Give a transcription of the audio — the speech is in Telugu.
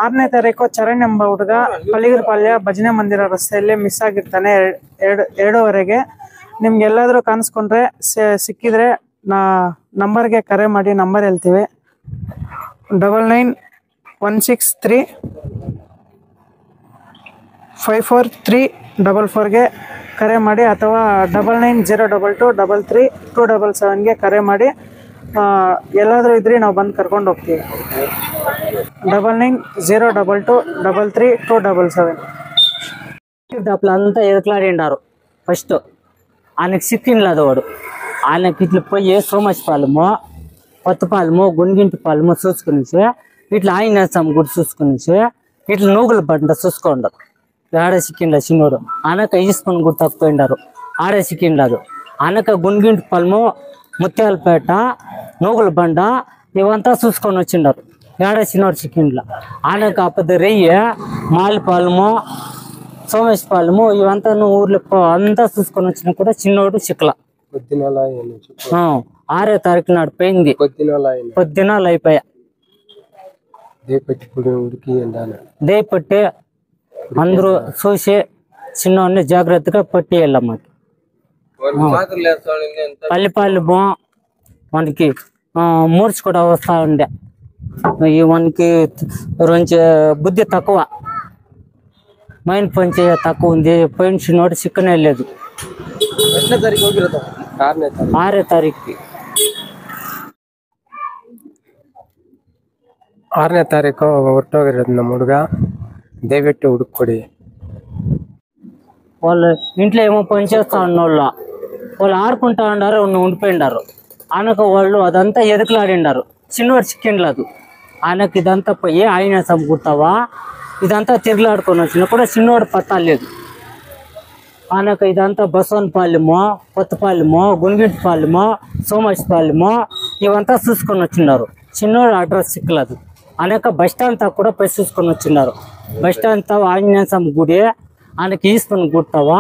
6ನೇ ತಾರೀಕು ಚರಣ್ ಎಂಬ ಹುಡುಗ ಪಲ್ಲಿಗಿರಪಾಳ್ಯ ಭಜನೆ ಮಂದಿರ ರಸ್ತೆಯಲ್ಲಿ ಮಿಸ್ ಆಗಿರ್ತಾನೆ 2:30ಗೆ. ನಿಮ್ಗೆಲ್ಲಾದ್ರೂ ಕಾಣಿಸ್ಕೊಂಡ್ರೆ ಸಿಕ್ಕಿದ್ರೆ ನಂಬರ್ಗೆ ಕರೆ ಮಾಡಿ. ನಂಬರ್ ಹೇಳ್ತೀವಿ 9916354344ಗೆ ಕರೆ ಮಾಡಿ, ಅಥವಾ 9902223277ಗೆ ಕರೆ ಮಾಡಿ. ಎಲ್ಲಾದರೂ ಇದ್ರೆ ನಾವು ಬಂದು ಕರ್ಕೊಂಡು ಹೋಗ್ತೀವಿ. 9902223277. అంతా ఎదుకులాడిండారు. ఫస్ట్ ఆయనకు సిక్కిండ్లేదు వాడు. ఆయనకి ఇట్లా పోయి సోమశపాలము, కొత్తపాలెము, గుండింటి పాలెము చూసుకునేసి, ఇట్లా ఆంజనేయస్వామి గుడి చూసుకునేసి, ఇట్లా నూగుల బండ చూసుకోండారు. ఆడే సిక్కిండ్ల చిన్నోడు. ఆనక ఈస్కొని గుడి తక్కుపోయిండారు. ఆడే సిక్కిండ్లేదు. ఆనక గుండింటి పాలెము, ముత్యాలపేట, నూగుల బండ ఇవంతా చూసుకొని వచ్చిండారు. ఏడే చిన్నోడు సిక్కిండ్ల. ఆనక పెద్ద రెయ్యి, మాలిపాలెము, సోమేశ్పాలెము ఇవంతా ఊర్లో అంతా చూసుకొని వచ్చినా కూడా చిన్నోడు చిక్కల. 6వ తారీఖు నాడు పోయింది. 10 దినాలు అయిపోయా. దేపట్టి అందరూ చూసి చిన్నోడిని జాగ్రత్తగా పట్టి వెళ్ళాము. పల్లిపాలెము మనకి మూర్చి కూడా వస్తా ఉండే. మనకి కొంచెం బుద్ధి తక్కువ, మైండ్ పనిచే తక్కువ ఉంది. పోయిన చిన్నోడు చిక్కనే లేదు. 6వ తారీఖుకి 6ನೇ ತಾರೀಕು ಹೊರಟೋಗಿರೋದು ನಮ್ಮ ಹುಡುಗ. ದಯವಿಟ್ಟು ಹುಡುಕೊಡಿ. వాళ్ళు ఇంట్లో ఏమో పని చేస్తా ఉన్నోళ్ళు, వాళ్ళు ఆడుకుంటా ఉండారు, ఉండిపోయిండారు. ఆయనకు వాళ్ళు అదంతా ఎదుకులాడిండారు. చిన్నవాడు చిక్కిండలేదు. ఆయనకు ఇదంతా పోయి ఆయన సమకూడతావా ఇదంతా తిరుగులాడుకొని వచ్చినా కూడా చిన్నవాడు పత్తాలేదు. ఆయనకు ఇదంతా బసవనపాలెము, కొత్తపాలెము, గుంగింటిపాలెము, సోమశపాలెము ఇవంతా చూసుకొని వచ్చిన్నారు. చిన్నవాడు అడ్రస్ చిక్కలేదు. అనేక బస్ స్టాండ్ తా కూడా పోయి చూసుకొని వచ్చిన్నారు. బస్ స్టాండ్ తా ఆంజనేయస్వామి గుడి, ఆయనకి ఈస్కొని గుడతావా